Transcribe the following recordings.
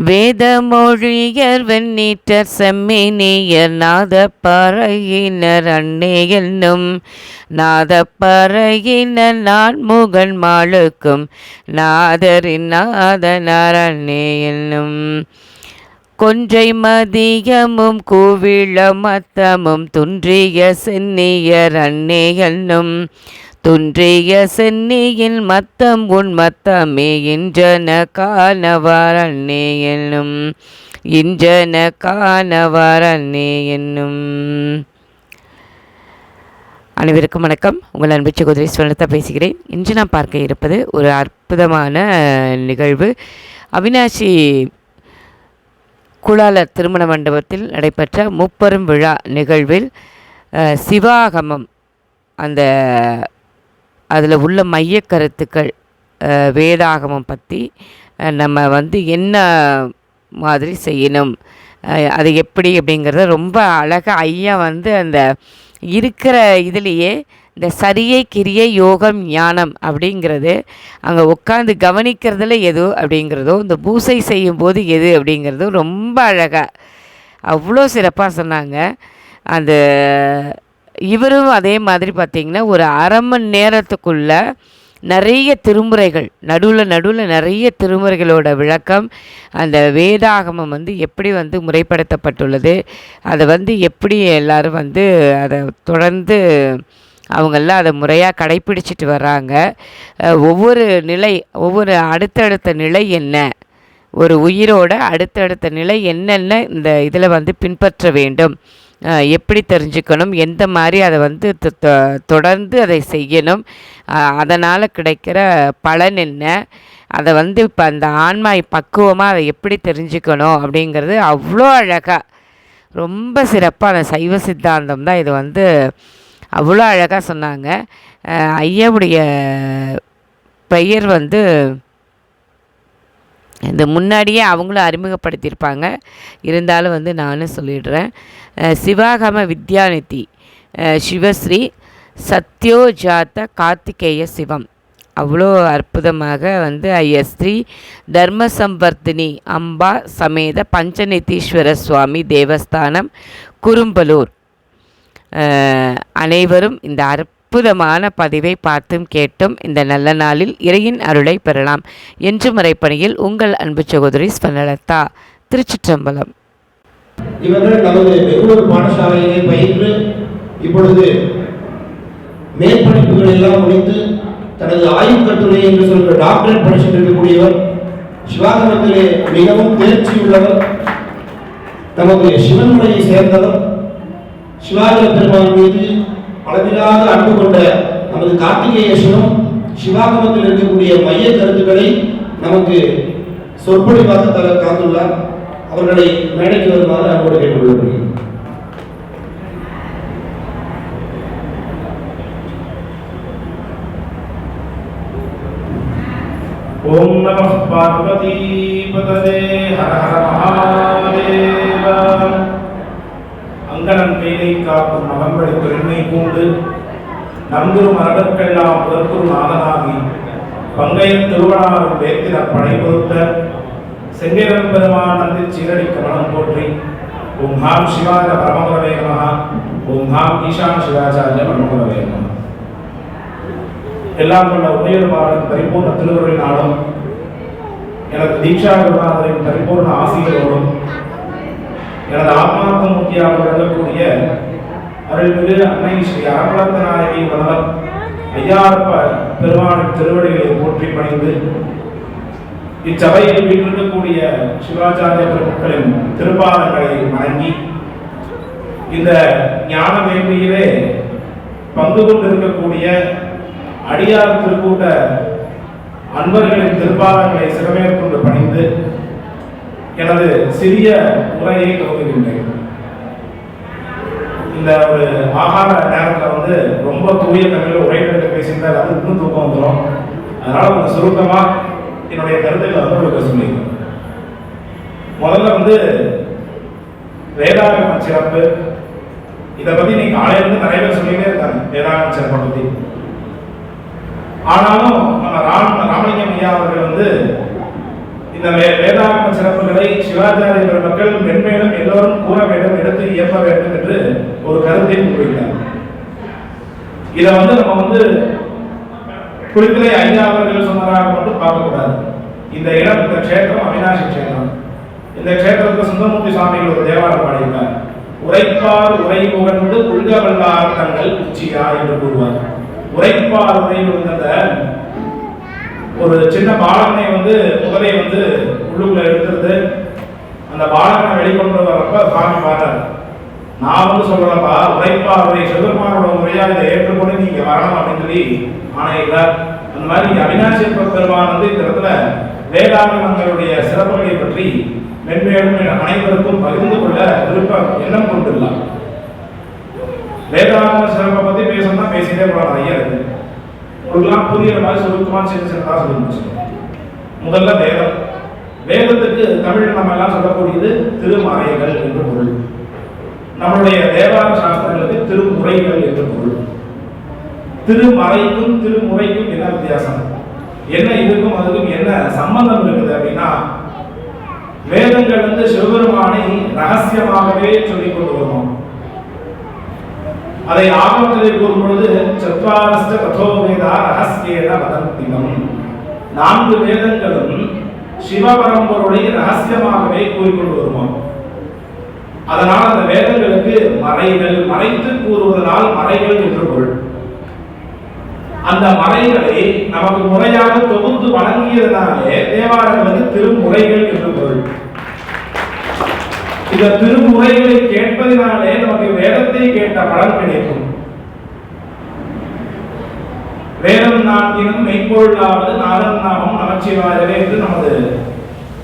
வேதமொழியர் வெண்ணீற்றர் செம்மினியர் நாதப்பறையினர் அன்னே என்னும் நாதப்பறையினர் நான்முகன் மாளுக்கும் நாதரின் நாதனார் அன்னே என்னும் கொன்றை மதியமும் கூவிள மத்தமும் துன்றிய சென்னியர் அன்னே என்னும் துன்றிய சென்னியின் மத்தம் உன் மத்தமே இன்றன காணவார் அன்னே என்னும் இன்றன காணவார் அன்னே என்னும். அனைவருக்கும் வணக்கம். உங்கள் அன்பு சகோதரி ஸ்வர்ணதா பேசுகிறேன். இன்று நான் பார்க்க இருப்பது ஒரு அற்புதமான நிகழ்வு. அவினாசி குளாலர் திருமண மண்டபத்தில் நடைபெற்ற முப்பெரும் விழா நிகழ்வில் சிவாகமம் அந்த அதில் உள்ள மைய கருத்துக்கள் வேதாகமம் பற்றி நம்ம என்ன மாதிரி செய்யணும், அது எப்படி அப்படிங்கிறத ரொம்ப அழகாக ஐயா அந்த இருக்கிற இதுலேயே இந்த சரியை கிரியை யோகம் ஞானம் அப்படிங்கிறது அங்கே உட்காந்து கவனிக்கிறதுல எது அப்படிங்கிறதோ இந்த பூசை செய்யும்போது எது அப்படிங்கிறதும் ரொம்ப அழகாக அவ்வளோ சிறப்பாக சொன்னாங்க. அந்த இவரும் அதே மாதிரி பார்த்திங்கன்னா ஒரு அரை மணி நேரத்துக்குள்ளே நிறைய திருமுறைகள் நடுவில் நிறைய திருமுறைகளோட விளக்கம், அந்த வேதாகமம் எப்படி முறைப்படுத்தப்பட்டுள்ளது, அதை எப்படி எல்லோரும் அதை தொடர்ந்து அவங்கெல்லாம் அதை முறையாக கடைப்பிடிச்சிட்டு வர்றாங்க. ஒவ்வொரு நிலை, ஒவ்வொரு அடுத்தடுத்த நிலை என்ன, ஒரு உயிரோட அடுத்தடுத்த நிலை என்னென்ன இந்த இதில் பின்பற்ற வேண்டும், எப்படி தெரிஞ்சுக்கணும், எந்த மாதிரி அதை தொடர்ந்து அதை செய்யணும், அதனால் கிடைக்கிற பலன் என்ன, அதை இப்போ அந்த ஆன்மா பக்குவமாக அதை எப்படி தெரிஞ்சுக்கணும் அப்படிங்கிறது அவ்வளோ அழகாக ரொம்ப சிறப்பான சைவ சித்தாந்தம் தான் இது அவ்வளோ அழகாக சொன்னாங்க. ஐயாவுடைய பெயர் இந்த முன்னாடியே அவங்களும் அறிமுகப்படுத்தியிருப்பாங்க, இருந்தாலும் நானும் சொல்லிடுறேன். சிவாகம வித்யாநிதி சிவஸ்ரீ சத்யோஜாத்த கார்த்திகேய சிவம். அவ்வளோ அற்புதமாக ஐயஸ்ரீ தர்மசம்வர்த்தினி அம்பா சமேத பஞ்சநிதீஸ்வர சுவாமி தேவஸ்தானம் குரும்பலூர். அனைவரும் இந்த அற்புதமான பதிவை பார்த்தும் கேட்டும் இந்த நல்ல நாளில் இறையின் அருளை பெறலாம் என்று முறைப்பணியில் உங்கள் அன்பு சகோதரி ஸ்வர்ணலதா, திருச்சிற்றம்பலம். இவர்கள் நமது பெங்களூர் பாடசாலையிலே பயின்று இப்பொழுது மேற்படிப்புகள் எல்லாம் முடித்து தனது ஆய்வு கட்டுரை என்று சொல்கிற டாக்டரேட் படிச்சுட்டு இருக்கக்கூடியவர், சிவாகமத்திலே மிகவும் தேர்ச்சி உள்ளவர், நமது சிவன்முறையை சேர்ந்தவர், சிவாகர பெருமான் மீது அளவிலாத அன்பு கொண்ட நமது கார்த்திகேய சிவம் சிவாகமத்தில் இருக்கக்கூடிய மைய கருத்துக்களை நமக்கு சொற்பொழிவாக காத்துள்ளார். அவர்களை மேடைக்கு வருமாறு அன்போடு கேட்டுக்கொள்கிறேன். ஓம் நமः பார்வதி பதே ஹர ஹர மகாதேவ. அங்கனன் கையை காக்கும் மகன்களை பெருமை பூண்டு நம்புரு மரபற்கெல்லாம் முதற்குரு நாதனாகி பங்கைய திருவண்ணாமலை வேத்திர படை பொறுத்த செங்கேரன் பெருமான் நந்தி சீரடி கமலம் போற்றி. ஓம் ஹாம் சிவாய பரமகுரவே நமஹ. ஓம் ஹாம் ஈசான சிவாச்சாரிய பரமகுரவே நமஹ. எல்லாம் கொண்ட உதயபாலன் பரிபூர்ண திருவருளினாலும் எனது தீட்சா குருநாதரின் பரிபூர்ண ஆசைகளோடும் எனது ஆத்மார்த்த மூர்த்தியாக விளங்கக்கூடிய அருள்மிகு அன்னை ஸ்ரீ அரவணத்த நாயகி மனவர் ஐயாரப்ப பெருமானின் திருவடிகளை போற்றி பணிந்து இச்சபையில் வீட்டிருக்கக்கூடிய சிவாச்சாரிய பெருமக்களின் திருப்பாதங்களை வணங்கி இந்த ஞான வேள்வியிலே பங்கு கொண்டிருக்கக்கூடிய அடியார் திருக்கூட்ட அன்பர்களின் திருப்பாதங்களை சிறமேற்கொண்டு பணிந்து எனது சிறிய உரையை துவங்குகின்றேன். இந்த ஒரு ஆகார நேரத்தில் ரொம்ப தூய தமிழில் உரைநடை பேசியிருந்தால் அது இன்னும் தூக்கம் வந்துடும். அதனால கொஞ்சம் சுருக்கமாக என்னுடைய கருத்துக்களை கொடுக்க சொல்லியிருக்கேன். முதல்ல வேதாகம சிறப்பு, இதை பற்றி நீங்கள் ஆயிரம் நிறைய பேர் சொல்லிட்டே இருக்காங்க வேதாகம சிறப்பை பற்றி. ஆனாலும் நம்ம ராமலிங்கம் ஐயா அவர்கள் இந்த வேதாகம சிறப்புகளை சிவாச்சாரிய பெருமக்கள் மென்மேலும் எல்லோரும் கூற வேண்டும், எடுத்து இயற்ற வேண்டும் என்று ஒரு கருத்தை முன்வைத்தார். இதை நம்ம குளித்தலை ஐயா அவர்கள் சொன்னதாக மட்டும் பார்க்கக்கூடாது. இந்த இடம், இந்த கஷேத்திரம் அவிநாசி கஷேத்திரம். இந்த கஷேத்திரத்தில் சுந்தரமூர்த்தி சுவாமிகள் ஒரு தேவாரம் பாடியிருக்கார். உரைப்பார் உரை புகழ்ந்து உள்க வல்லார் தங்கள் உச்சியா என்று கூறுவார். உரைப்பார் உரை புகழ்ந்த ஒரு சின்ன பாலகனை முதலை உள்ளுக்குள்ள எடுத்துருது. அந்த பாலகனை வெளிக்கொண்டு வரப்ப சுவாமி பாடுறாரு, நான் சொல்றப்பா உரைப்பார் உரை சிவபெருமானோட முறையா இதை ஏற்றுக்கொண்டு நீங்க வரணும் அப்படின்னு சொல்லி ஆணையிட்டார். அந்த மாதிரி அவிநாசி பெருமான் இந்த இடத்துல வேதாகமங்களுடைய சிறப்புகளை பற்றி மென்மேலும் அனைவருக்கும் பகிர்ந்து கொள்ள விருப்பம் எண்ணம் கொண்டுள்ளார். வேதாகம சிறப்பை பத்தி பேசணும்னா பேசிட்டே போகலாம், நிறைய இருக்கு. உங்களுக்குலாம் புரியுற மாதிரி சுருக்கமான சின்னதா சொல்லி முதல்ல வேதம். வேதத்துக்கு தமிழ் நம்ம எல்லாம் சொல்லக்கூடியது திருமறைகள் என்று பொருள். நம்மளுடைய தேவார சாஸ்திரங்களுக்கு திருமுறைகள் என்று பொருள். திருமறைக்கும் திருமுறைக்கும் என்ன வித்தியாசம், என்ன இதுக்கும் அதுக்கும் என்ன சம்பந்தம் இருக்குது அப்படின்னா, வேதங்கள் சிவபெருமானை ரகசியமாகவே சொல்லிக் கொண்டு வருவோம். அதை ஆகமத்திலே கூறும் பொழுது சத்வாரஸ்ட கதோவேதா ரகசியேன வதந்திகம், 4 வேதங்களும் சிவபரம்பொருளை ரகசியமாகவே கூறிக்கொண்டு வருவோம். அதனால் அந்த வேதங்களுக்கு மறைகள், மறைத்து கூறுவதனால் மறைகள் என்று பொருள். அந்த மறைகளை நமக்கு முறையாக தொகுத்து வழங்கியதனாலே தேவாரங்களுக்கு திருமுறைகள் என்று பொருள். இந்த திருமுறைகளை கேட்பதனாலே நமக்கு வேதத்தை கேட்ட பலன் கிடைக்கும். வேதம் நான்கினும் மெய்ப்பொருளாவது நாதன் நாமம் நமச்சிவாயவே என்று நமது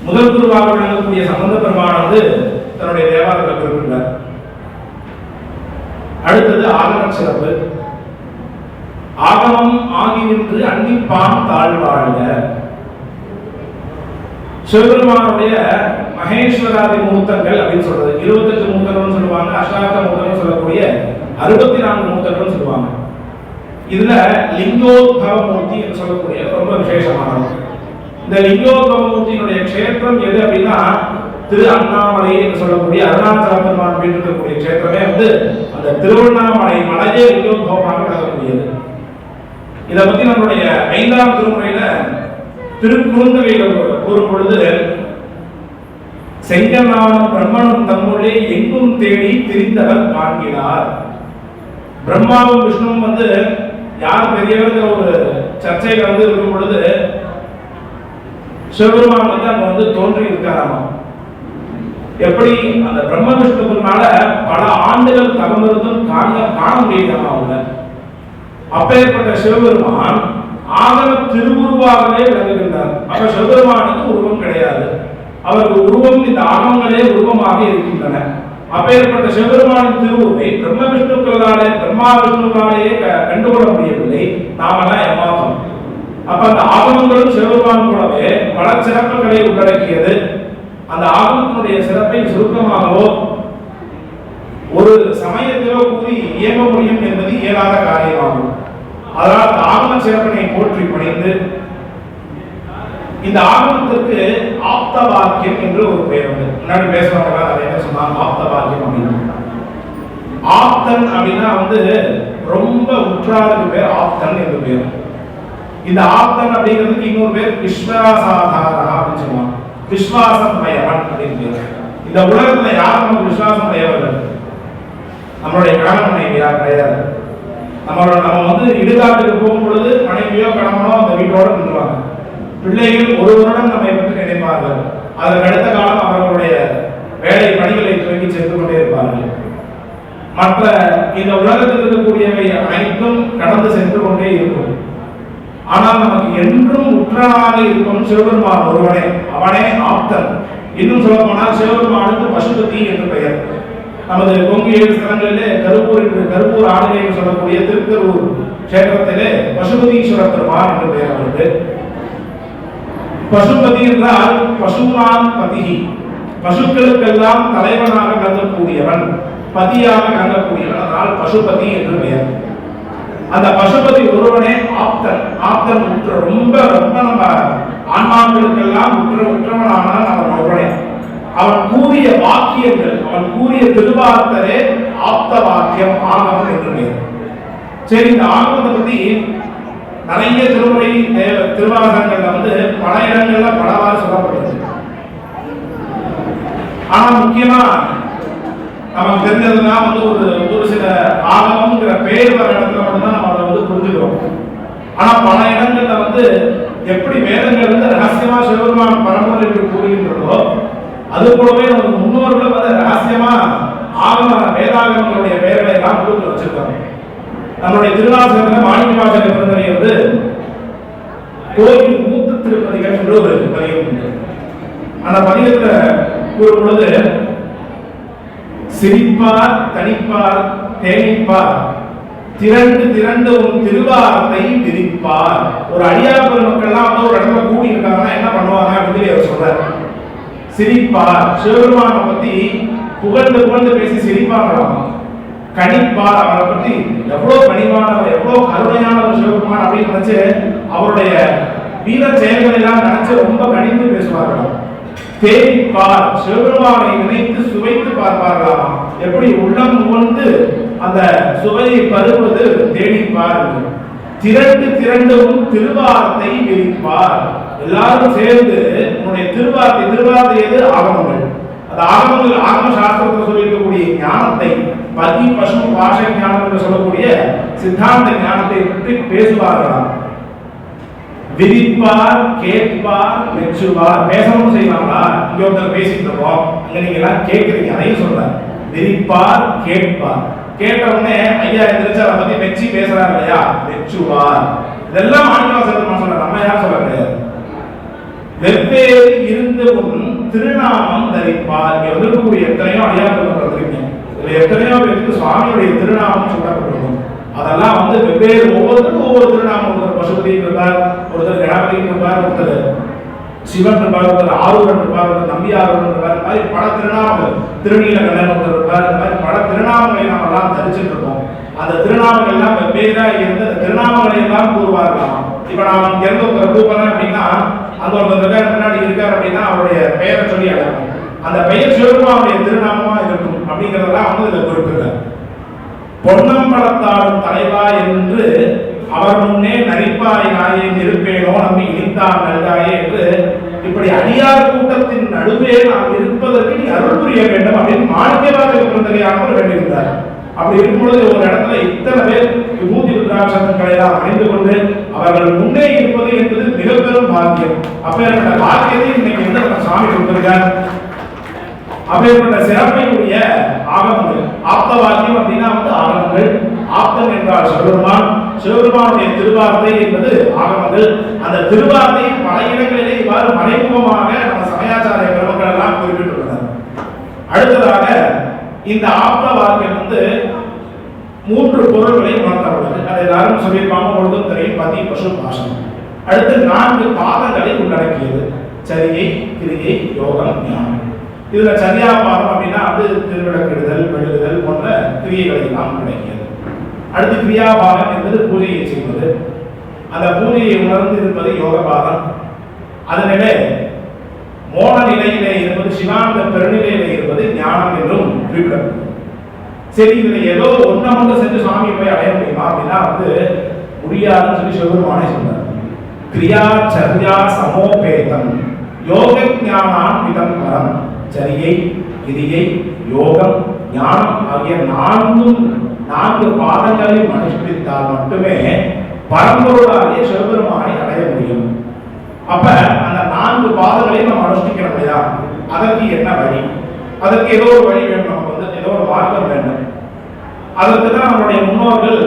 முதல் குருவாக விளங்கக்கூடிய சம்பந்த பெருமான் தன்னுடைய தேவாரத்தில் குறிப்பிட்டார். அடுத்தது ஆகம சிறப்பு. ஆகமம் ஆகி நின்று அன்னிப்பான் தாழ்வாழ்க. சிவபெருமானுடைய மகேஸ்வராதி மூர்த்தங்கள் அப்படின்னு சொல்றது 28 மூர்த்தங்கள் சொல்லுவாங்க, அஷ்டார்த்த மூர்த்தங்கள் சொல்லக்கூடிய 64 மூர்த்தங்கள் சொல்லுவாங்க. இதுல லிங்கோத்பவ மூர்த்தி என்று சொல்லக்கூடிய ரொம்ப விசேஷமானது. இந்த லிங்கோத்பவ மூர்த்தியினுடைய க்ஷேத்திரம் எது அப்படின்னா திரு அண்ணாமலை என்று சொல்லக்கூடிய அருணாச்சல பெருமான் இருக்கக்கூடிய க்ஷேத்திரமே அந்த திருவண்ணாமலை மலையே லிங்கோத்பவமாக விளங்கக்கூடியது. இதை பத்தி நம்மளுடைய 5ஆம் திருமுறையில திருக்குறுந்தொகையில கூறும் பொழுது, செங்கனாலும் பிரம்மனும் தம்முள்ளே எங்கும் தேடி திரிந்தவர் காண்கிறார். பிரம்மாவும் விஷ்ணுவும் யார் பெரியவர்கள் ஒரு சர்ச்சையில இருக்கும் பொழுது சிவபெருமான் அங்க தோன்றி இருக்காராமா. எப்படி அந்த பிரம்ம விஷ்ணுக்குனால பல ஆண்டுகள் தவம் இருந்தும் காண முடியாம அவங்க. அப்பேற்பட்ட சிவபெருமான் ஆகம திருவுருவாகவே விளங்குகின்றார். அப்ப சிவபெருமானுக்கு உருவம் கிடையாது, அவருக்கு உருவம் இந்த ஆகமங்களே உருவமாக இருக்கின்றன. அப்பேற்பட்ட சிவபெருமானின் திருவுருவை பிரம்ம விஷ்ணுக்களாலே பிரம்மா விஷ்ணுக்களாலேயே கண்டுகொள்ள முடியவில்லை, நாமெல்லாம் ஏமாற்றோம். அப்ப அந்த ஆகமங்களும் சிவபெருமான் போலவே பல சிறப்புகளை உள்ளடக்கியது. அந்த ஆகமத்தினுடைய சிறப்பை சுருக்கமாகவோ ஒரு சமயத்திலோ கூறி இயங்க முடியும் என்பது இயலாத காரியமாகும். அதனால் அந்த ஆகம சிறப்பினை போற்றி பணிந்து இந்த ஆகமத்திற்கு ஆப்த வாக்கியம் என்று ஒரு பெயர் உண்டு. முன்னாடி பேசுறவங்க அதை என்ன சொன்னாங்க, ஆப்த வாக்கியம் அப்படின்னு. ஆப்தன் அப்படின்னா ரொம்ப உற்றாருக்கு பேர் ஆப்தன் என்று பேர். இந்த ஆப்தன் அப்படிங்கிறதுக்கு இன்னொரு பேர் விஸ்வாசாதாரா அப்படின்னு சொல்லுவாங்க. விஸ்வாசம் மயவன் அப்படின்னு பேர். இந்த உலகத்துல யார் நமக்கு விஸ்வாசம் மயவர்கள்? நம்மளுடைய கணவன் மனைவி யார் கிடையாது. நம்ம இடுகாட்டுக்கு போகும் பொழுது மனைவியோ கணவனோ அந்த வீட்டோட நின்றுவாங்க. பிள்ளைகள் ஒரு வருடம் நம்மை பற்றி நினைப்பார்கள். அதற்கு அடுத்த காலம் அவர்களுடைய வேலை பணிகளை துவங்கி சென்று கொண்டே இருப்பார்கள். மற்ற இந்த உலகத்தில் இருக்கக்கூடியவை அனைத்தும் கடந்து சென்று கொண்டே இருக்கும். ஆனால் நமக்கு என்றும் உற்றனாக இருக்கும் சிவபெருமான் ஒருவனே, அவனே ஆப்தன். இன்னும் சொல்ல போனால் சிவபெருமானுக்கு பசுபதி என்று பெயர். நமது கொங்கு 7 ஸ்தலங்களிலே கருப்பூர் ஆளுகை என்று சொல்லக்கூடிய திருக்கரூர் கஷேத்திரத்திலே பசுபதீஸ்வர பெருமான் என்று பெயர் அவருக்கு. பசுபதி என்றால் பசுமான் பதிகி, பசுக்களுக்கெல்லாம் தலைவனாக விளங்கக்கூடியவன், பதியாக விளங்கக்கூடியவன், அதனால் பசுபதி என்று பெயர். அந்த பசுபதி ஒருவனே ஆப்தன். ஆப்தன் ரொம்ப ரொம்ப நம்ம ஆன்மாக்களுக்கெல்லாம் உற்றவனான அவன் ஒருவனே. அவன் கூறிய வாக்கியங்கள், அவன் கூறிய திருவார்த்தரே ஆப்த வாக்கியம், ஆகமம் என்று. சரி, இந்த ஆகமத்தை பத்தி நிறைய திருமுறை திருவாசகங்கள்ல பல இடங்கள்ல பலவாறு சொல்லப்படுது. ஆனா முக்கியமா நமக்கு தெரிஞ்சதுன்னா ஒரு சில ஆகமம்ங்கிற பேர் வர இடத்துல மட்டும்தான் நம்ம அதை புரிஞ்சுக்கிறோம். ஆனா பல இடங்கள்ல எப்படி வேதங்கள் ரகசியமா சிவபெருமான் பரம்பரை என்று கூறுகின்றதோ, அது போலவே நமக்கு முன்னோர்கள் ரகசியமா ஆகம வேதாகமங்களுடைய பெயர்களை எல்லாம் கொடுத்து வச்சிருக்காங்க. நம்மளுடைய திருவாசகத்துல மாணிக்க வாசகர் பிறந்தவை கோயில் மூத்த திருப்பதிகள் என்று ஒரு பதிகம் உண்டு. அந்த பதிகத்துல கூறும் பொழுது, சிரிப்பார் தனிப்பார் தேனிப்பார் திரண்டு திரண்டு உன் திருவாரத்தை விரிப்பார். ஒரு அடியார் பெருமக்கள்லாம் ஒரு இடத்துல கூடி இருக்காங்கன்னா என்ன பண்ணுவாங்க அப்படின்னு அவர் சொல்றாரு. சிரிப்பார், சிவபெருமானை பத்தி புகழ்ந்து புகழ்ந்து பேசி சிரிப்பாங்களாம். கணிப்பார், அவரை பத்தி எவ்வளவு கனிவானவர், எவ்வளவு கருணையானவர் சிவபெருமான் அப்படின்னு நினைச்சு அவருடைய வீர செயல்களை எல்லாம் நினைச்சு ரொம்ப கணிந்து பேசுவார்களாம். தேனிப்பார், சிவபெருமானை நினைத்து சுவைத்து பார்ப்பார்களாம். எப்படி உள்ளம் உணர்ந்து அந்த சுவையை பருவது தேனிப்பார். திரண்டு திரண்டும் திருவார்த்தை விரிப்பார். எல்லாரும் சேர்ந்து உன்னுடைய திருவார்த்தை எது? ஆகமங்கள். அந்த ஆகமங்கள் ஆகம சாஸ்திரத்தில் சொல்லியிருக்கக்கூடிய ஞானத்தை, பதி பசு பாஷ ஞானம் என்று சொல்லக்கூடிய சித்தாந்த ஞானத்தை பற்றி பேசுவார்களாம். விரிப்பார், கேட்பார், மெச்சுவார். பேசவும் செய்வாங்களா? இங்க ஒருத்தர் பேசிட்டு இருக்கோம், அங்க நீங்க எல்லாம் கேட்கறீங்க, அதையும் சொல்றார். விரிப்பார், கேட்பார். கேட்ட உடனே ஐயா எந்திரிச்சு அதை பத்தி மெச்சி பேசுறாரு இல்லையா, மெச்சுவார். இதெல்லாம் ஆன்மீக சொல்ற, நம்ம யாரும் சொல்ல கிடையாது. வெவ்வேறு இருந்து உன் திருநாமம் தரிப்பார். இங்க இருக்கக்கூடிய எத்தனையோ அடியார்கள் பார்த்திருக்கீங்க, இதுல எத்தனையோ பேருக்கு சுவாமியுடைய திருநாமம் சொல்லப்பட்டிருக்கும். அதெல்லாம் வெவ்வேறு ஒவ்வொருத்தருக்கும் ஒவ்வொரு திருநாமம். ஒருத்தர் பசுபதி இருப்பார், ஒருத்தர் கணபதி இருப்பார், ஒருத்தர் சிவன் இருப்பார், ஒருத்தர் ஆரூரன் இருப்பார், ஒருத்தர் நம்பியாரூரன் இருப்பார். இந்த மாதிரி பல திருநாமங்கள், திருநீலகண்டன் ஒருத்தர் இருப்பார். இந்த மாதிரி பல திருநாமங்களை நாம் எல்லாம் தரிச்சுட்டு இருக்கோம். அந்த திருநாமங்கள் எல்லாம் வெவ்வேறா இருந்து அந்த திருநாமங்களை எல்லாம் கூறுவார்களாம். இப்ப நான் இங்க இருந்து ஒருத்தர் கூப்பிடுறேன் அப்படின்னா, அந்த ஒருத்தர் முன்னாடி இருக்கார் அப்படின்னா அவருடைய பெயரை சொல்லி அழைப்போம். அந்த பெயர் சிவபெருமானுடைய திருநாமமா இருக்கும் அப்படிங்கிறதெல்லாம் இதுல குறிப்பிடுற. பொன்னம்பலத்தாடும் தலைவா என்று அவர் முன்னே நரிப்பாய் நாயே இருப்பேனோ நம்பி இனித்தான் நல்காயே என்று இப்படி அடியார் கூட்டத்தின் நடுவே நாம் இருப்பதற்கு நீ அருள் புரிய வேண்டும் அப்படின்னு மாணிக்கவாசகர் பிறந்தகையானவர் வேண்டியிருந்தார். அப்படி இருக்கும்பொழுது ஒரு இடத்துல இத்தனை பேர் விபூதி ருத்ராட்சங்களை எல்லாம் அணிந்து கொண்டு அவர்கள் முன்னே இருப்பது என்பது மிக பெரும் பாக்கியம். அப்பேற்பட்ட பாக்கியத்தை இன்னைக்கு நம்ம சாமி கொடுத்திருக்கார். அப்பேற்பட்ட சிறப்பையுடைய ஆகமங்கள், ஆப்த வாக்கியம் அப்படின்னா ஆகமங்கள். ஆப்தம் என்றால் சிவபெருமான், சிவபெருமானுடைய திருவார்த்தை என்பது ஆகமங்கள். அந்த திருவார்த்தை பல இடங்களிலே இவ்வாறு மறைமுகமாக நம்ம சமயாச்சாரிய பெருமக்கள் எல்லாம் குறிப்பிட்டுள்ளனர். அடுத்ததாக இந்த ஆப்த வாக்கியம் 3 பொருள்களை உணர்த்தப்படுது. அதை எல்லாரும் சொல்லியிருப்பாங்க, பொழுதும் தெரியும், பதி பசு பாசம். அடுத்து 4 பாதங்களை உள்ளடக்கியது: சரியை, கிரியை, யோகம், ஞானம். இதுல சரியா பாதம் அப்படின்னா திருவிளக்கிடுதல், மெழுகுதல் போன்ற கிரியைகளை எல்லாம் உள்ளடக்கியது. அடுத்து கிரியாபாகம் என்பது பூஜையை செய்வது. அந்த பூஜையை உணர்ந்து இருப்பது யோக பாதம். அதனிலே மோன நிலையிலே இருப்பது, சிவானந்த பெருநிலையிலே இருப்பது ஞானம் என்றும் குறிப்பிடப்படும். சரி, இதுல ஏதோ ஒன்றை மட்டும் சென்று சுவாமியை போய் அடைய முடியுமா அப்படின்னா முடியாதுன்னு சொல்லி சிவபெருமானே சொன்னார். கிரியா சரியா சமோபேதம் யோக ஞானான் விதம் பரம். சரியை, கிரியை, யோகம், ஞானம் ஆகிய 4 பாதங்களை அனுஷ்டித்தால் மட்டுமே பரம்பொருளாகிய சிவபெருமானை அடைய முடியும். அப்ப அந்த 4 பாதங்களையும் நம்ம அனுஷ்டிக்கிறோம் இல்லையா, அதற்கு என்ன வழி? அதற்கு ஏதோ ஒரு வழி வேணும், நமக்கு ஏதோ ஒரு மார்க்கம் வேண்டும். அதற்கு தான் நம்முடைய முன்னோர்கள்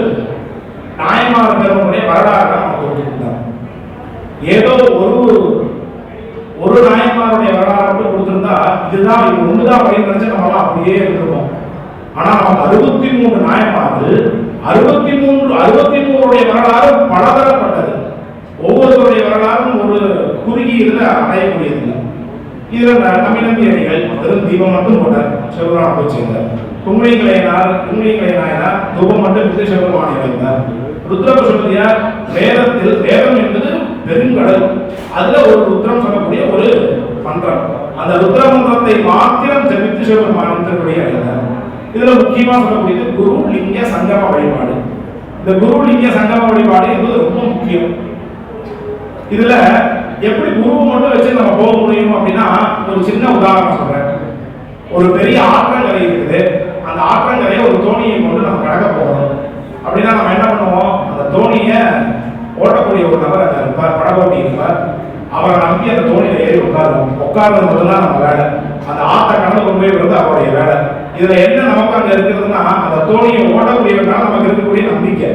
நாயன்மார் பெருமனுடைய வரலாறு நமக்கு கொடுத்துருந்தாங்க. ஏதோ ஒரு நாயன்மாருடைய வரலாறு மட்டும் கொடுத்திருந்தா இதுதான் இது ஒண்ணுதான் வழி நினைச்சு நம்மளாம் அப்படியே இருந்திருப்போம். ஆனா நமக்கு 63 நாயன்மார்கள், 63 வரலாறு பலதரப்பட்டது. ஒவ்வொருவருடைய வரலாறும் ஒரு குறுகிய இதுல அடையக்கூடியது. இதுல நம்பினம்பியடிகள் வெறும் தீபம் மட்டும் போட்டார், சிவபெருமானை போய் சேர்ந்தார். குங்குளிங்களை நாயனார் தூபம் மட்டும் விட்டு சிவபெருமானை வைத்தார். ருத்ரபசுபதியார் வேதம் என்பது பெருங்கடல். அதுல ஒரு ருத்ரம் சொல்லக்கூடிய ஒரு மந்திரம், அந்த ருத்ர மந்திரத்தை மாத்திரம் ஜபித்து சிவபெருமான் திருவடியை அடைந்தார். இதுல முக்கியமா சொல்லக்கூடியது குரு லிங்க சங்கம வழிபாடு. இந்த குரு லிங்க சங்கம வழிபாடு என்பது ரொம்ப முக்கியம். இதுல எப்படி குருவை மட்டும் வச்சு நம்ம போக முடியும் அப்படின்னா, ஒரு சின்ன உதாரணம் சொல்றேன். ஒரு பெரிய ஆற்றங்கரை இருக்குது, அந்த ஆற்றங்கரையை ஒரு தோணியை கொண்டு நம்ம கடக்க போகணும் அப்படின்னா நம்ம என்ன பண்ணுவோம், அந்த தோணியை ஓட்டக்கூடிய ஒரு நபர் அங்கே இருப்பார், படகோட்டி இருப்பார். அவரை நம்பி அந்த தோணியில ஏறி உட்காருவோம். உட்கார்றது மட்டும்தான் நம்ம வேலை, அந்த ஆற்றை கடந்து கொண்டு போய் விடுறது அவருடைய வேலை. இதுல என்ன நமக்கு அங்க இருக்கிறதுனா, அந்த தோணியை ஓட்டக்கூடியவர்களால் நமக்கு இருக்கக்கூடிய நம்பிக்கை,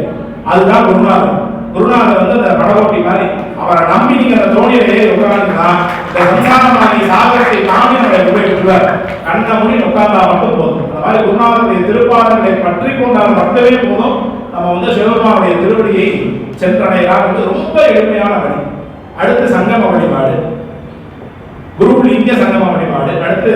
அதுதான் குருநாதர். குருநாதர் வந்து அந்த படகோட்டி மாதிரி, அவரை நம்பி நீங்க அந்த தோணியில ஏறி உட்காருங்கன்னா இந்த சம்சாரமாகி சாகரத்தை தாண்டி நம்மளை போய் விட்டுவார். கண்ண மூடி உட்கார்ந்தா மட்டும் போதும். அந்த மாதிரி குருநாதருடைய திருப்பாதங்களை பற்றி கொண்டால் மட்டுமே போதும், நம்ம வந்து சிவபெருமானுடைய திருவடியை சென்றடையலாம். வந்து ரொம்ப எளிமையான வழி. அடுத்து சங்கம வழிபாடு, குரு லிங்க சங்கம வழிபாடு. அடுத்து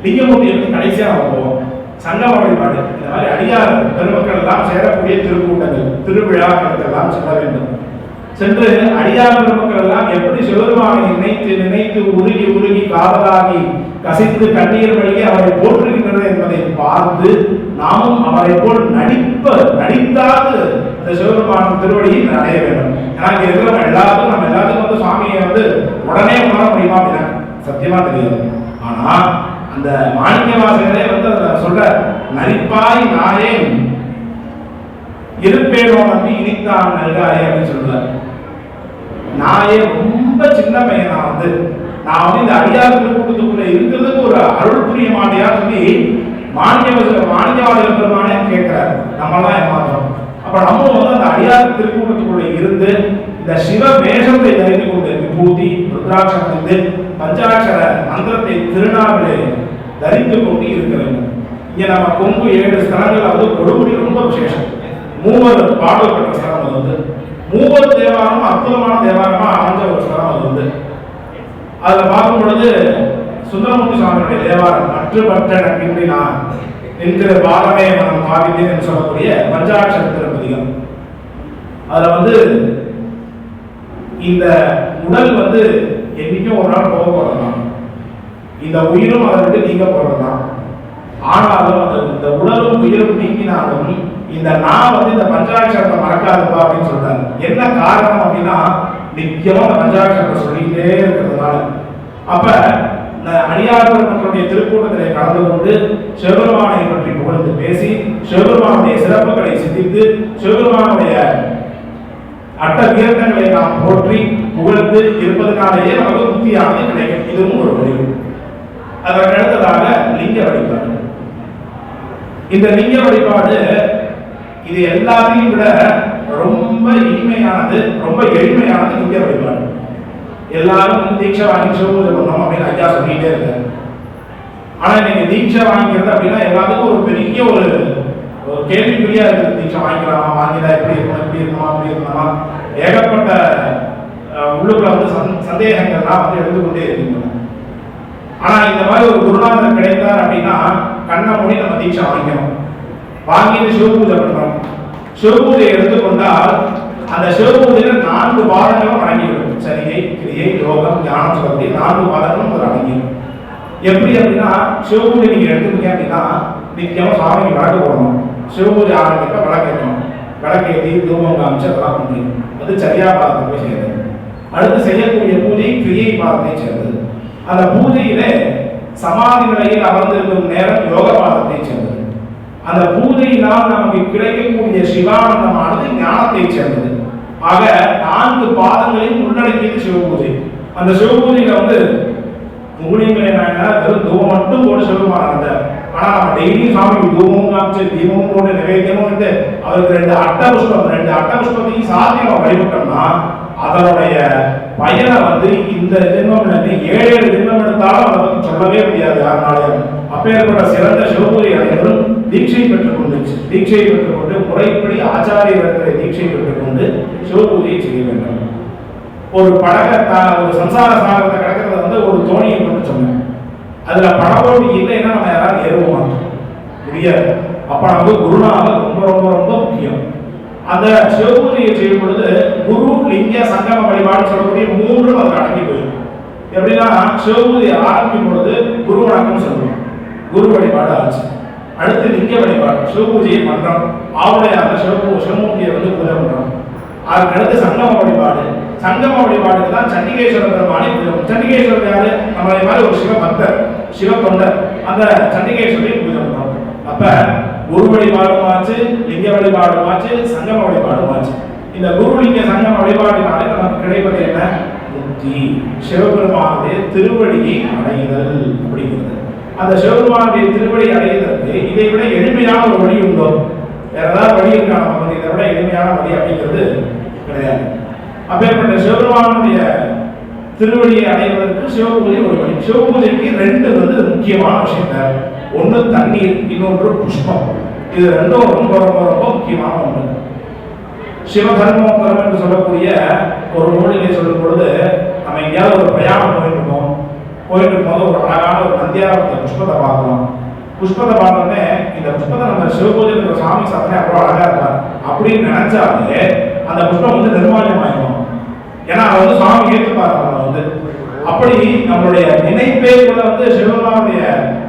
லிங்கமூர்த்தி வந்து கடைசியா நம்ம போவோம். சங்கம வழிபாடு இந்த மாதிரி அடியார் பெருமக்கள் எல்லாம் சேரக்கூடிய திருக்கூட்டங்கள், திருவிழாக்களுக்கு எல்லாம் செல்ல வேண்டும். சென்று அடியார் பெருமக்கள் எல்லாம் எப்படி சிவபெருமானை நினைத்து நினைத்து உருகி உருகி காதலாகி கசிந்து கண்ணீர் வழியே அவரை போற்றுகின்றனர் என்பதை பார்த்து நாமும் அவரை போல் நடித்தாவது இந்த சிவபெருமான் திருவடியை அடைய வேண்டும். ஏன்னா இங்க இருக்கிறவங்க எல்லாருக்கும் நம்ம எல்லாத்துக்கும் வந்து சுவாமியை வந்து உடனே உணர முடியுமா அப்படின்னா சத்தியமா தெரியாது. ஆனா அந்த மாணிக்க வாசகரே வந்து சொல்ற, நரிப்பாய் நாயேன் இருப்பேனோ நம்பி இனித்தான் நல்காயே அப்படின்னு சொல்றாரு. நாயே ரொம்ப சின்ன பையன், நான் வந்து இந்த அடியார் கூட்டத்துக்குள்ள இருக்கிறதுக்கு ஒரு அருள் புரிய மாட்டியா சொல்லி மாணிக்கவாசகர் பெருமானே கேட்கிறாரு. நம்மளாம் ஏமாற்றோம். அப்ப நம்ம வந்து அந்த அடியார் திருக்கூட்டத்துக்குள்ள இருந்து இந்த சிவ வேஷத்தை தரித்து கொண்டு விபூதி ருத்ராட்சம் வந்து பஞ்சாட்சர மந்திரத்தை திருநாவிலே தரித்து கொண்டு இருக்க வேண்டும். இங்க நம்ம கொங்கு 7 ஸ்தலங்கள், வந்து கொடுமுடி ரொம்ப விசேஷம். 3 பாடல் பெற்ற ஸ்தலம். அது வந்து 3 தேவாரம் அற்புதமான தேவாரமா அமைஞ்ச ஒரு ஸ்தலம். அது வந்து அதுல பார்க்கும் பொழுது சுந்தரமூர்த்தி சுவாமியுடைய தேவாரம் மற்றபற்ற நம்பினா என்கிற பாலமே மனம் பாவித்தேன் என்று சொல்லக்கூடிய பஞ்சாட்சர திருப்பதிகம். அதுல வந்து இந்த உடல் வந்து என்னைக்கும் ஒரு நாள் போக போறதுதான், இந்த உயிரும் அதை விட்டு நீங்க போறதுதான். ஆனாலும் அந்த இந்த உடலும் உயிரும் நீங்கினாலும் இந்த நான் வந்து இந்த பஞ்சாட்சரத்தை மறக்காதுப்பா அப்படின்னு சொல்றாரு. என்ன காரணம் அப்படின்னா, நிச்சயமா அந்த பஞ்சாட்சரத்தை சொல்லிட்டே இருக்கிறதுனால. அப்ப இந்த அடியார் மக்களுடைய திருக்கூட்டத்திலே கலந்து கொண்டு சிவபெருமானை பற்றி புகழ்ந்து பேசி சிவபெருமானுடைய சிறப்புகளை சிந்தித்து சிவபெருமானுடைய அட்ட வீரங்களை நாம் போற்றி புகழ்ந்து இருப்பதனாலேயே நமக்கு முக்தியானது கிடைக்கும். இதுவும் ஒரு வழி. அதற்கு அடுத்ததாக லிங்க வழிபாடு. இந்த லிங்க வழிபாடு இது எல்லாத்தையும் விட ரொம்ப இனிமையானது, ரொம்ப எளிமையானது லிங்க வழிபாடு. எல்லாரும் வந்து தீட்சை வாங்கி சிவபூஜை பண்ணோம் அப்படின்னு ஐயா சொல்லிட்டே இருக்காரு. ஆனா நீங்க தீட்சை வாங்கிக்கிறது அப்படின்னா எல்லாத்துக்கும் ஒரு பெரிய ஒரு கேள்விக்குறியா இருக்குது. தீட்சை வாங்கிக்கலாமா, வாங்கினா எப்படி இருக்கணும், எப்படி இருக்கணுமா, அப்படி இருக்கணுமா, ஏகப்பட்ட உள்ளுக்குள்ள வந்து சந்தேகங்கள்லாம் வந்து எடுத்துக்கொண்டே இருக்குங்க. ஆனா இந்த மாதிரி ஒரு குருநாதர் கிடைத்தார் அப்படின்னா கண்ணை மூடி நம்ம தீட்சை வாங்கிக்கணும். வாங்கிட்டு சிவபூஜை பண்றோம். சிவபூஜை எடுத்துக்கொண்டால் அந்த சிவபூஜையில 4 பாதங்களும் அடங்கிவிடும். சரியை, கிரியை, யோகம், ஞானம் சொல்லக்கூடிய 4 பாதங்களும் ஒரு அடங்கிடும். எப்படி அப்படின்னா, சிவபூஜை நீங்க எடுத்துக்கிட்டீங்க அப்படின்னா நிச்சயமா சுவாமிக்கு விளக்கு போடணும். சிவபூஜை ஆரம்பிக்க விளக்கேற்றணும். விளக்கேற்றி தூபம் காமிச்சு அதெல்லாம் பண்ணுறீங்க. அது சரியா பாதத்தை போய் சேர்ந்தது. அடுத்து செய்யக்கூடிய பூஜை கிரியை பாதத்தை சேர்ந்தது. அந்த பூஜையிலே சமாதி நிலையில் அமர்ந்திருக்கும் நேரம் யோக பாதத்தை சேர்ந்தது. அந்த பூஜையினால் நமக்கு கிடைக்கக்கூடிய சிவானந்தமானது ஞானத்தை சேர்ந்தது. ஆக 4 பாதங்களையும் உள்ளடக்கியது சிவபூஜை. அந்த சிவபூஜையில வந்து முகுனிங்களை வெறும் தூபம் மட்டும் போட்டு சிவபெருமான். ஆனா நம்ம டெய்லி சாமிக்கு தூபமும் காமிச்சு தீபமும் போட்டு நிவேத்தியமும் வந்து அவருக்கு 2 அட்டபுஷ்பத்தையும் சாத்தி நம்ம வழிபட்டோம்னா அதனுடைய பயனை வந்து இந்த ஜென்மம் 7 ஜென்மம் எடுத்தாலும் அதை பற்றி சொல்லவே முடியாது யாருனாலும். அப்பேற்பட்ட சிறந்த சிவபூஜை அனைவரும் தீட்சை பெற்றுக்கொண்டு முறைப்படி ஆச்சாரியர்களை தீட்சை பெற்றுக்கொண்டு சிவபூஜையை செய்ய வேண்டும். ஒரு ஒரு சம்சார சாகரத்தை கிடக்கிறத வந்து ஒரு தோணியை கொண்டு சொன்னேன். அதுல படகோட்டி இல்லைன்னா நம்ம யாராவது ஏறுவோம் முடியாது. அப்ப நமக்கு குருநாதர் ரொம்ப ரொம்ப ரொம்ப முக்கியம். அந்த சிவபூஜையை செய்யும் பொழுது குரு லிங்க சங்கம வழிபாடு சொல்லக்கூடிய மூன்றும் அது அடங்கி போயிருக்கும். எப்படின்னா சிவபூஜை ஆரம்பிக்கும் பொழுது குரு வணக்கம் சொல்லுவோம், குரு வழிபாடு ஆச்சு. அடுத்து லிங்க வழிபாடு, சிவபூஜையை பண்றோம், ஆவுடையாக சிவமூர்த்தியை வந்து பூஜை பண்றோம். அதுக்கடுத்து சங்கம வழிபாடு, சங்கம வழிபாடுக்கு தான் சண்டிகேஸ்வர பெருமானை பூஜை. சண்டிகேஸ்வரர் யாரு? நம்மளை மாதிரி ஒரு சிவ பக்தர், சிவ தொண்டர். அந்த சண்டிகேஸ்வரையும் பூஜை பண்றோம். அப்ப குரு வழிபாடும் ஆச்சு, லிங்க வழிபாடும் ஆச்சு, சங்கம வழிபாடும் ஆச்சு. இந்த குரு லிங்க சங்கம வழிபாடினாலே நமக்கு கிடைப்பது என்ன? முக்தி, சிவபெருமானுடைய திருவடியை அடைதல் அப்படிங்கிறது. அந்த சிவபெருமானுடைய திருவடி அடைவதற்கு இதை விட எளிமையான ஒரு வழி உண்டோ? வேற ஏதாவது வழி இருக்கா நமக்கு இதை விட எளிமையான வழி அப்படிங்கிறது கிடையாது. அப்பேற்பட்ட சிவபெருமானுடைய திருவடியை அடைவதற்கு சிவபூஜை ஒரு வழி. சிவபூஜைக்கு ரெண்டு வந்து முக்கியமான விஷயம். ஒன்று தண்ணீர், இன்னொன்று புஷ்பம். இது ரெண்டும் ரொம்ப ரொம்ப ரொம்ப முக்கியமான ஒன்று. சிவதர்மோத்தரம் என்று சொல்லக்கூடிய ஒரு நூலிலே சொல்லும் பொழுது, நம்ம எங்கேயாவது ஒரு பிரயாணம் போயிட்டு இருக்கும்போது ஒரு அழகான ஒரு நந்தியாவரத்தை புஷ்பத்தை பார்க்கலாம். புஷ்பத்தை பார்த்தோன்னே இந்த புஷ்பத்தை நம்ம சிவபூஜை சாமி சாத்தனே அவ்வளோ அழகா இருக்காரு அப்படின்னு நினைச்சாலே அந்த புஷ்பம் வந்து நிர்மாலியம் ஆயிடும். ஏன்னா அதை வந்து சுவாமி ஏற்றுப்பாரு. நம்ம வந்து அப்படி நம்மளுடைய நினைப்பே கூட வந்து சிவபெருமானுடைய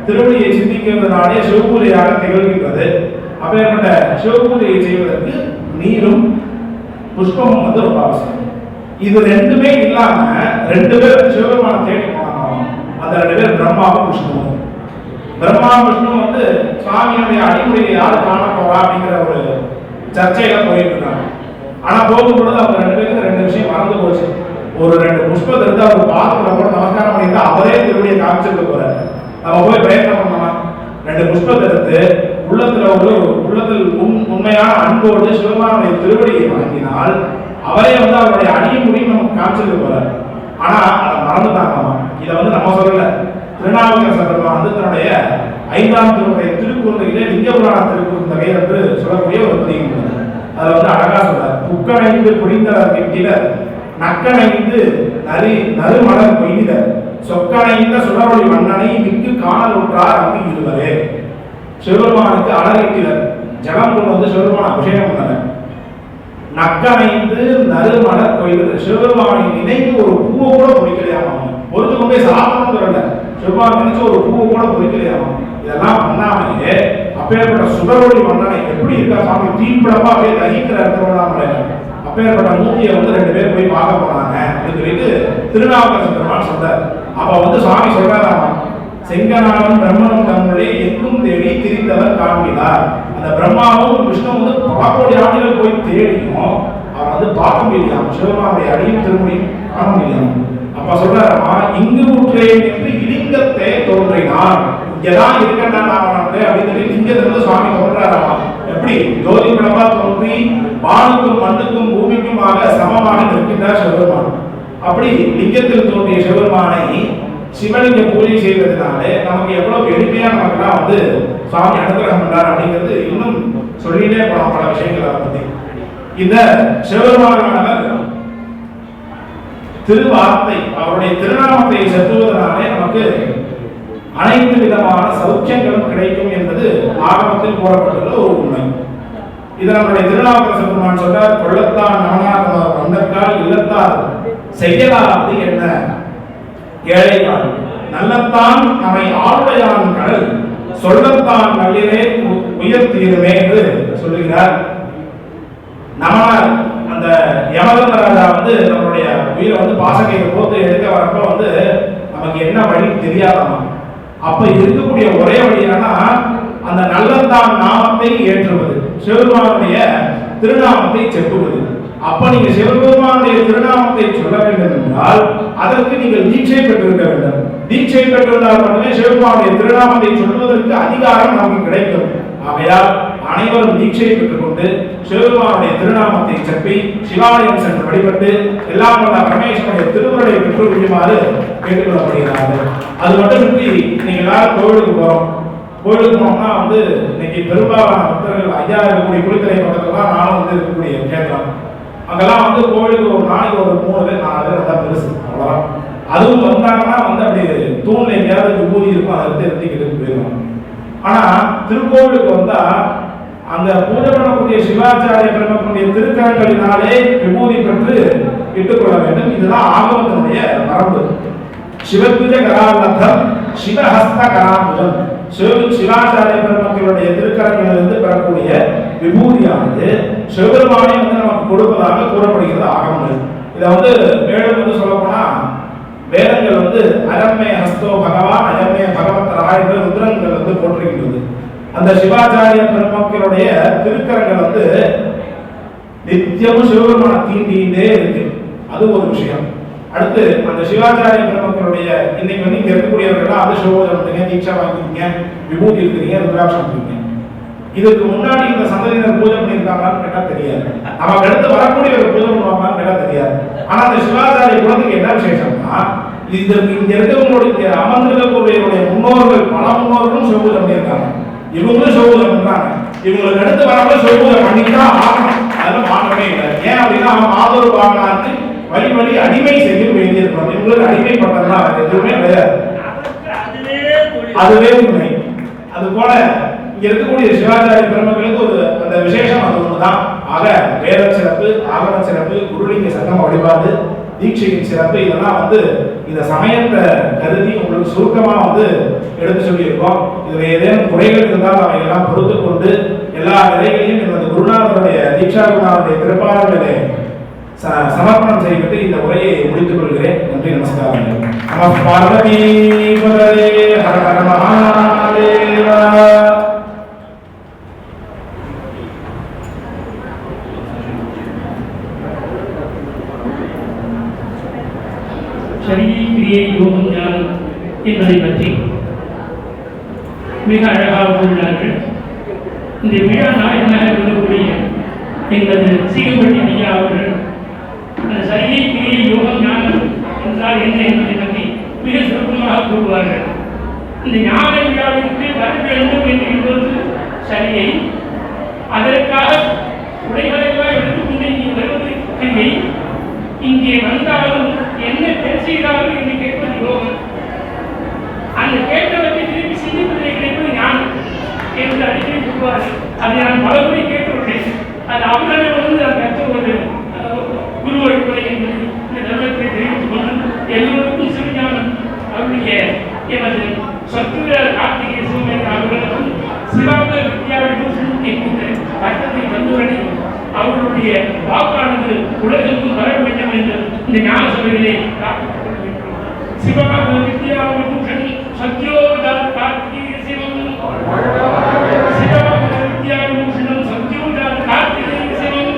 திருவடியை சிந்திக்கிறதுனாலே சிவபூஜையாக திகழ்கின்றது. அப்பேற்பட்ட சிவபூஜையை செய்வதற்கு நீரும் புஷ்பமும் வந்து ரொம்ப அவசியம். இது ரெண்டுமே இல்லாம ரெண்டு பேர் சிவபெருமான தேடி போனாங்க. அந்த ரெண்டு பேர் பிரம்மாவும் விஷ்ணுவும். பிரம்மா விஷ்ணு வந்து சுவாமியுடைய அடிமுறையை யாரு காண போறா அப்படிங்கிற ஒரு சர்ச்சையில போயிட்டு இருக்காங்க. ஆனா போகும்பொழுது அவங்க ரெண்டு பேருக்கு ரெண்டு விஷயம் மறந்து போச்சு. ஒரு ரெண்டு புஷ்பத்தை இருந்து அவர் பாதத்துல கூட நமஸ்காரம் பண்ணியிருந்தா அவரே திருவடியை காமிச்சிருக்க போறாரு. நம்ம போய் பிரயத்னம் பண்ணோமா? ரெண்டு புஷ்பத்தை எடுத்து உள்ளத்தில் உண்மையான அன்போடு சிவபெருமானுடைய திருவடியை வழங்கினால் அவரே வந்து அவருடைய அடிய முடியும் நமக்கு காமிச்சிருக்க போறாரு. ஆனா அதை மறந்துட்டாங்கம்மா. இதை வந்து நம்ம சொல்லல, திருநாவுக்கரசர் பெருமான் வந்து தன்னுடைய 5ஆம் திருமுறை திருக்குறளிலே லிங்க புராண திருக்குறளை என்று சொல்லக்கூடிய ஒரு பதியம் உள்ளது. அதுல வந்து அழகா சொல்றார், புக்கணைந்து புரிந்தவர் கிட்டிலர் நக்கணைந்து நறுமலர் கொய்திலர் சொக்கணைந்த சுடரொளி மன்னனை மிக்கு காணல் உற்றார் அங்கு இருவரே. சிவபெருமானுக்கு அழகிட்டிலர் ஜலம் கொண்டு வந்து சிவபெருமான அபிஷேகம் பண்ணனர். நக்கணைந்து நறுமலர் கொய்தலர், சிவபெருமானை நினைத்து ஒரு பூவை கூட பொறிக்கலையாமா. பொறுத்து கொண்டே சாதனம் சொல்லல, சிவபெருமான் நினைச்சு ஒரு பூவை கூட பொறிக்கலையாமா. இதெல்லாம் பண்ணாமையே அப்பேற்பட்ட சுடரொளி மன்னனை எப்படி இருக்கா சாமி தீப்பிடமா அப்படியே தகிக்கிற இடத்துல அப்பேற்பட்ட மூர்த்தியை வந்து ரெண்டு பேர் போய் பார்க்க போனாங்க அப்படின்னு சொல்லிட்டு திருநாவுக்கரசர் பெருமான் சொல்றார். அப்ப வந்து சுவாமி சொல்றாராமா, செங்கனாலும் பிரம்மனும் தம்முடைய எங்கும் தேடி திரிந்தவர் காண்கிறார். அந்த பிரம்மாவும் விஷ்ணு வந்து பல கோடி ஆண்டுகள் போய் தேடியும் அவர் வந்து பார்க்க முடியலாம், சிவபெருமானுடைய அடியும் திருமணியும் காண முடியலாம். அப்ப சொல்றாராமா, இங்கு ஊற்றேன் என்று இலிங்கத்தை தோன்றினார். இங்கதான் இருக்கேன் அப்படின்னு சொல்லி லிங்கத்திலிருந்து சுவாமி தோன்றாராமா. எப்படி ஜோதி பிளவா தோன்றி வானுக்கும் மண்ணுக்கும் பூமிக்குமாக சமமாக நிற்கின்றார் சிவபெருமான். அப்படி லிங்கத்தில் தோன்றிய சிவபெருமானை சிவலிங்க பூஜை செய்வதனாலே நமக்கு எவ்வளவு எளிமையா நமக்குலாம் வந்து சுவாமி அனுகிரகம் பண்றார் அப்படிங்கிறது இன்னும் சொல்லிட்டே போலாம் பல விஷயங்களை பத்தி. இந்த சிவபெருமானவர் திருவார்த்தை அவருடைய திருநாமத்தை செலுத்துவதனாலே நமக்கு அனைத்து விதமான சௌக்கியங்களும் கிடைக்கும் என்பது ஆகமத்தில் கூறப்பட்டுள்ள ஒரு உண்மை. இதை நம்முடைய திருநாவுக்கரசர் பெருமான் சொல்றார், கொள்ளத்தான் நமனாக வந்தக்கால் இல்லத்தால் செய்யலாது என்ன ஏழைகள் நல்லத்தான் நம்மை ஆளுடையான் கடல் சொல்லத்தான் நல்லிலே உயர்த்தீருமே என்று சொல்லுகிறார். நமனார் அந்த யமதர்மராஜா வந்து நம்மளுடைய உயிரை வந்து பாசக்கையை போட்டு எடுக்க வரப்ப வந்து நமக்கு என்ன வழி தெரியாதாமா. அப்ப இருக்கக்கூடிய ஒரே வழி என்னன்னா அந்த நல்லத்தான் நாமத்தை ஏற்றுவது, சிவபெருமானுடைய திருநாமத்தை செப்புவது. அப்ப நீங்க சிவபெருமானுடைய திருநாமத்தை சொல்ல வேண்டும் என்றால் அதற்கு நீங்கள் தீட்சை பெற்றிருக்க வேண்டும். தீட்சை பெற்றிருந்தால் மட்டுமே சிவபெருமானுடைய திருநாமத்தை சொல்வதற்கு அதிகாரம் நமக்கு கிடைக்கும். ஆகையால் அனைவரும் தீட்சை பெற்றுக்கொண்டு சிவபெருமானுடைய திருநாமத்தை செப்பி சிவாலயம் சென்று வழிபட்டு எல்லாம் வல்ல பரமேஸ்வரனுடைய திருவுருளை பெற்று விடுமாறு கேட்டுக்கொள்ளப்படுகிறார்கள். அது மட்டுமின்றி நீங்க எல்லாரும் கோவிலுக்கு போறோம். கோவிலுக்கு போனோம்னா வந்து இன்னைக்கு பெரும்பாலான பக்தர்கள் ஐயா இருக்கக்கூடிய குளித்தலை பக்கத்துல தான் நானும் வந்து இருக்கக்கூடிய கேட்கிறோம். அங்கெல்லாம் வந்து கோவிலுக்கு ஒரு நாளைக்கு ஒரு 3 பேர் 4 பேர் வந்தா பெருசு, அவ்வளோதான். அதுவும் வந்தாங்கன்னா வந்து அப்படி தூண்ல எங்கேயாவது விபூதி இருக்கும், அதை எடுத்து எடுத்துக்கிட்டு போயிடுவாங்க. ஆனா திருக்கோவிலுக்கு வந்தா அந்த பூஜை பண்ணக்கூடிய சிவாச்சாரிய பெருமக்களுடைய திருக்கரங்களினாலே விபூதி பெற்று இட்டுக்கொள்ள வேண்டும். இதுதான் ஆகமத்தினுடைய மரபு. சிவத்விஜ கராலத்தம் சிவஹஸ்த கராமுதம். சிவாச்சாரிய பெருமக்களுடைய திருக்கரங்களிலிருந்து பெறக்கூடிய விபூதியானது சிவபெருமானை நமக்கு கொடுப்பதாக கூறப்படுகிறது ஆகமங்கள். இதை மேலும் சொல்ல போனா வேதங்கள் அரம்மே ஹஸ்தோ பகவான் அயம்மே பகவத்தரா என்ற ருத்ரங்கள் போட்டிருக்கின்றது. அந்த சிவாச்சாரிய பெருமக்களுடைய திருக்கரங்கள் நித்தியமும் சிவபெருமான தீண்டிகிட்டே இருக்கு. அது ஒரு விஷயம். அடுத்து அந்த சிவாச்சாரிய பெருமக்களுடைய இன்னைக்கு இங்க இருக்கக்கூடியவர்கள் அது சிவோஜம் பண்ணுங்க, தீட்சா வாங்கிக்கீங்க, விபூதி இருக்கிறீங்க, ருத்ராட்சம் இருக்கீங்க. இதுக்கு முன்னாடி இந்த சந்ததியினர் பூஜை பண்ணியிருக்காங்கன்னு கேட்டா தெரியாது. நமக்கு அடுத்து வரக்கூடியவர்கள் பூஜை பண்ணுவாங்கன்னு கேட்டா தெரியாது. ஆனா அந்த சிவாச்சாரிய குலத்துக்கு என்ன விசேஷம்னா இதற்கு இங்க இருக்கவங்களுடைய அமர்ந்திருக்கக்கூடியவருடைய முன்னோர்கள் பல முன்னோர்களும் சிவபூஜை பண்ணியிருக்காங்க. இவங்களும் சிவபூஜை பண்றாங்க. இவங்களுக்கு அடுத்து வரவங்க சிவபூஜை பண்ணிதான் ஆகணும். அதெல்லாம் மாற்றமே இல்லை. ஏன் அப்படின்னா அவன் ஆதரவு பாகனாருக்கு வழி வழி அடிமை செய்ய வேண்டியிருக்கணும். இவங்களுக்கு அடிமைப்பட்டதுதான் எதுவுமே கிடையாது. அதுவே உண்மை. அது போல இங்க இருக்கக்கூடிய சிவாச்சாரிய பெருமக்களுக்கு ஒரு அந்த விசேஷம் அது ஒண்ணுதான். ஆக வேத சிறப்பு, ஆகம சிறப்பு, குருலிங்க சங்கம வழிபாடு, தீட்சையின் சிறப்பு இதெல்லாம் இந்த சமயத்தை கருதி உங்களுக்கு சுருக்கமா எடுத்து சொல்லியிருக்கோம். இதுல ஏதேனும் குறைகள் இருந்தால் அவை எல்லாம் பொறுத்து கொண்டு எல்லா நிலைகளையும் எனது குருநாதருடைய தீட்சா குருநாதருடைய திருப்பார்களிலே சமர்ப்பணம் செய்து இந்த உரையை முடித்துக் கொள்கிறேன். நன்றி, நமஸ்காரம். நம பார்வதி பதே ஹர ஹர மகாதேவா. சரியை கிரியை யோகம் ஞானம் என்பதை பற்றி மிக அழகாக உள்ளார்கள். இந்த விழா நாயகனாக இருக்கக்கூடிய எங்களது சீகப்பட்டி ஐயா அவர்கள் அந்த சரியை கிரியை யோகம் ஞானம் என்றால் என்ன என்பதை பற்றி மிக சுருக்கமாக கூறுவார்கள். இந்த ஞான விழாவிற்கு வர வேண்டும் என்பது சரியை, அதற்காக உடைகளையெல்லாம் எடுத்துக்கொண்டு இங்கே வருவது கிரியை, இங்கே வந்தாலும் என்ன பேசுகிறார்கள் என்று கேட்பது யோகம், அந்த கேட்டவற்றை திருப்பி சிந்திப்பதை கிடைப்பது ஞானம் என்று அடிக்கடி சொல்வார்கள். அதை நான் பலமுறை கேட்டுள்ளேன். அது அவர்களை நான் கற்ற ஒரு குரு வழிமுறை என்பது இந்த தர்மத்தை தெரிவித்துக் கொண்டு எல்லோருக்கும் சிவஞானம் அவருடைய எமது சத்துர கார்த்திகை சிவமேகன் அவர்களுக்கும் சிவாங்க வித்யாவிடம் என்கின்ற கட்டத்தை தந்துவரை அவர்களுடைய வாக்கானது உலகத்துக்கும் வர வேண்டும் என்று இந்த ஞான சபையிலே காத்துக் கொள்கின்றோம். சிவகாம வித்யாவிபூஷன் சத்யோஜாத கார்த்திகை சிவம், சிவகாம வித்யாவிபூஷணம் சத்யோஜாத கார்த்திகை சிவம்,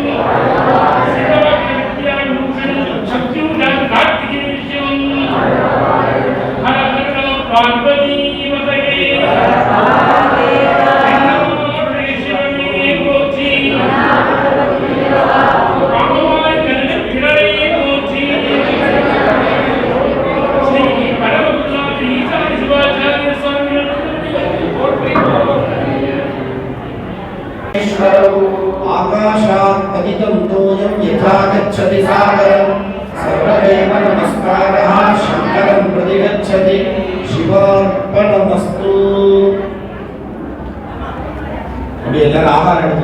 சிவகாம வித்யாவிபூஷணம் சத்யோஜாத கார்த்திகை சிவம். ஹர ஹர நம பார்வதி பதயே आकाशात् पतितं तोयं यथा गच्छति सागरं सर्वदेव नमस्कारः शङ्करं प्रति गच्छति शिवार्पणमस्तु. அப்படி எல்லாரும் ஆகாரம்